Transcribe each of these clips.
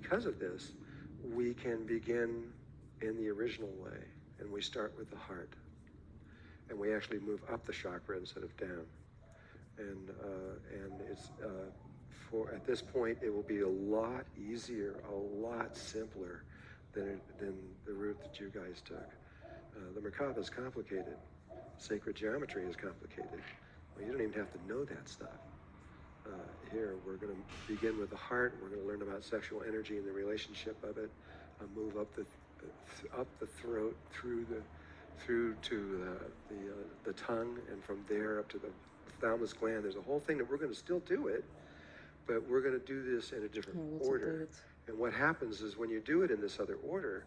because of this, we can begin in the original way, and we start with the heart, and we actually move up the chakra instead of down. And it's for at this point, it will be a lot easier, a lot simpler than the route that you guys took. The Merkaba is complicated. Sacred geometry is complicated. Well, you don't even have to know that stuff. Here, we're going to begin with the heart. We're going to learn about sexual energy and the relationship of it. Move up the throat through to the tongue, and from there up to the thalamus gland. There's a whole thing that we're going to still do it, but we're going to do this in a different order. And what happens is when you do it in this other order,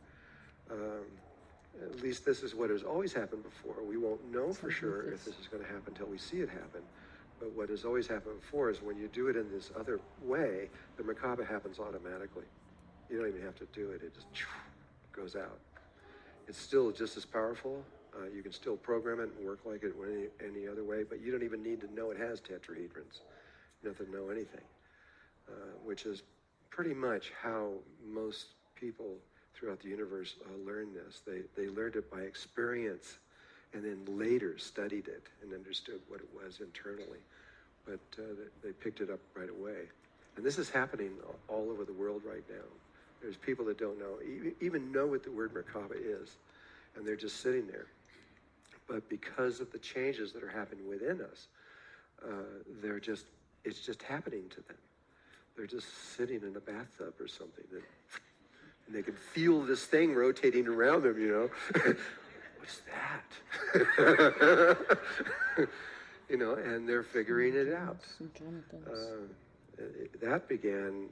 at least this is what has always happened before. We won't know for sure if this is going to happen until we see it happen. But what has always happened before is when you do it in this other way, the Merkaba happens automatically. You don't even have to do it. It just goes out. It's still just as powerful. You can still program it and work like it any other way, but you don't even need to know it has tetrahedrons. You don't have to know anything, which is pretty much how most people throughout the universe learn this. They learned it by experience and then later studied it and understood what it was internally. But they picked it up right away. And this is happening all over the world right now. There's people that don't know, even know what the word Merkaba is, and they're just sitting there. But because of the changes that are happening within us, it's just happening to them. They're just sitting in a bathtub or something, and they can feel this thing rotating around them, you know. What's that? You know, and they're figuring it out. That began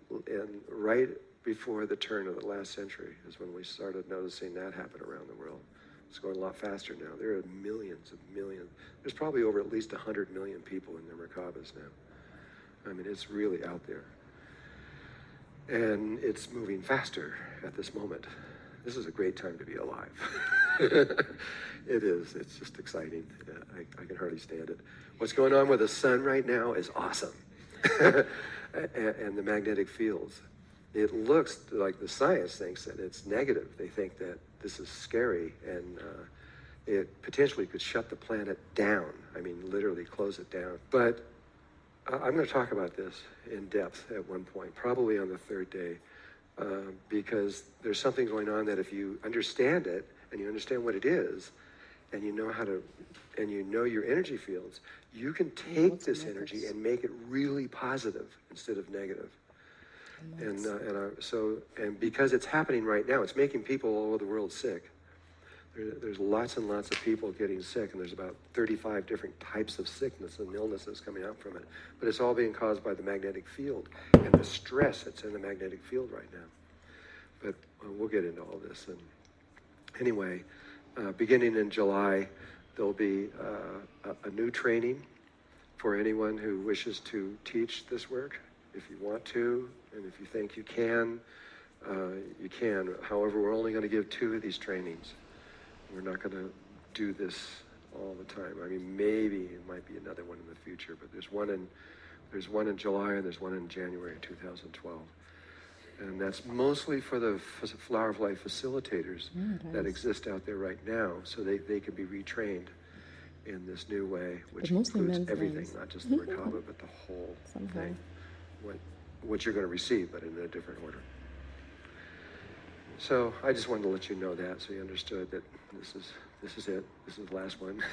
right before the turn of the last century is when we started noticing that happen around the world. It's going a lot faster now. There are millions of millions. There's probably over at least 100 million people in their Merkabas now. I mean, it's really out there. And it's moving faster at this moment. This is a great time to be alive. It is. It's just exciting. I can hardly stand it. What's going on with the sun right now is awesome. And the magnetic fields. It looks like the science thinks that it's negative. They think that this is scary, and it potentially could shut the planet down. I mean, literally close it down. But I'm going to talk about this in depth at one point, probably on the third day, because there's something going on that if you understand it, and you understand what it is, and you know how to, and you know your energy fields, you can take this energy and make it really positive instead of negative. And because it's happening right now, it's making people all over the world sick. There's lots and lots of people getting sick, and there's about 35 different types of sickness and illnesses coming out from it. But it's all being caused by the magnetic field and the stress that's in the magnetic field right now. But we'll get into all this. And anyway, beginning in July, there'll be a new training for anyone who wishes to teach this work. If you want to, and if you think you can, you can. However, we're only going to give 2 of these trainings. We're not going to do this all the time. I mean, maybe it might be another one in the future, but there's one in July and there's one in January 2012. And that's mostly for the Flower of Life facilitators that exist out there right now, so they can be retrained in this new way, which includes everything, not just the Merkaba, but the whole thing. What you're going to receive, but in a different order. So I just wanted to let you know that, so you understood that this is it. This is the last one.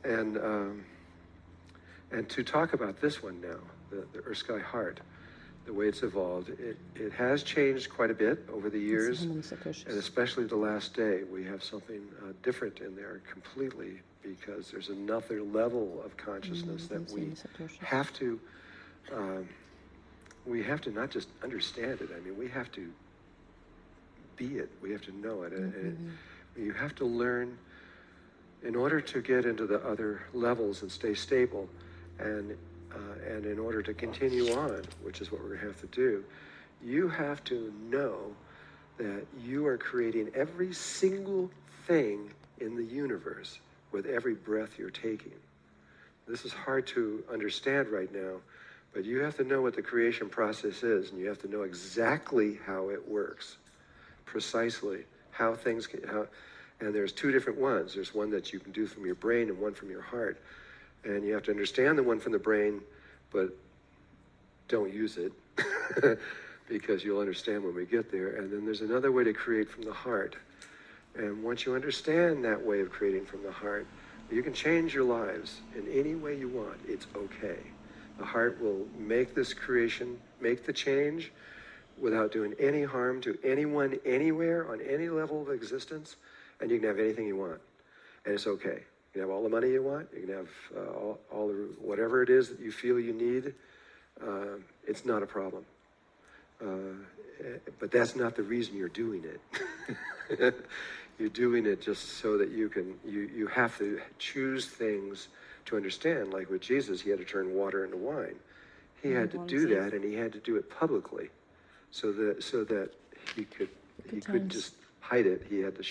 And to talk about this one now, the Earth Sky Heart, the way it's evolved, it has changed quite a bit over the years, and especially the last day, we have something different in there completely, because there's another level of consciousness that we have to not just understand it. I mean, we have to be it. We have to know it. And you have to learn, in order to get into the other levels and stay stable, and in order to continue on, which is what we're going to have to do, you have to know that you are creating every single thing in the universe with every breath you're taking. This is hard to understand right now, But you have to know what the creation process is, and you have to know exactly how it works, precisely how things can, and there's two different ones. There's one that you can do from your brain and one from your heart. And you have to understand the one from the brain, but don't use it because you'll understand when we get there. And then there's another way to create from the heart. And once you understand that way of creating from the heart, you can change your lives in any way you want. It's okay. The heart will make this creation, make the change without doing any harm to anyone, anywhere, on any level of existence, and you can have anything you want. And it's okay. You can have all the money you want. You can have all the, whatever it is that you feel you need. It's not a problem. But that's not the reason you're doing it. You're doing it just so that you can, you have to choose things to understand. Like with Jesus, he had to turn water into wine. He had to do that, and he had to do it publicly, so that he couldn't just hide it. He had to